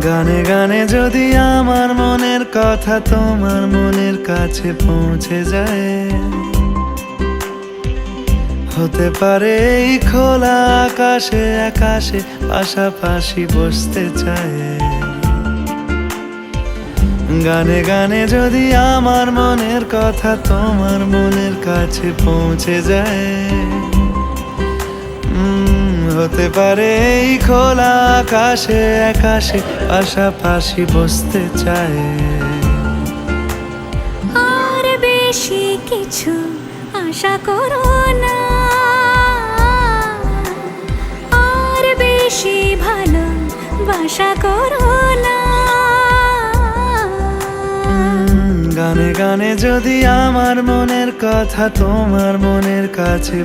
গানে গানে যদি আমার মনের কথা তোমার মনের কাছে পৌঁছে যায়, হতে পারে এই খোলা আকাশে আকাশে পাশাপাশি বসতে চায়। গানে গানে যদি আমার মনের কথা তোমার মনের কাছে পৌঁছে যায়, হতে পারে এই খোলা আকাশে আকাশে পাশাপাশি বসতে চায়। আর বেশি কিছু আশা করো না, আর বেশি ভালোবাসা করো না। গানে গানে যদি আমার মনের কথা তোমার মনের কাছে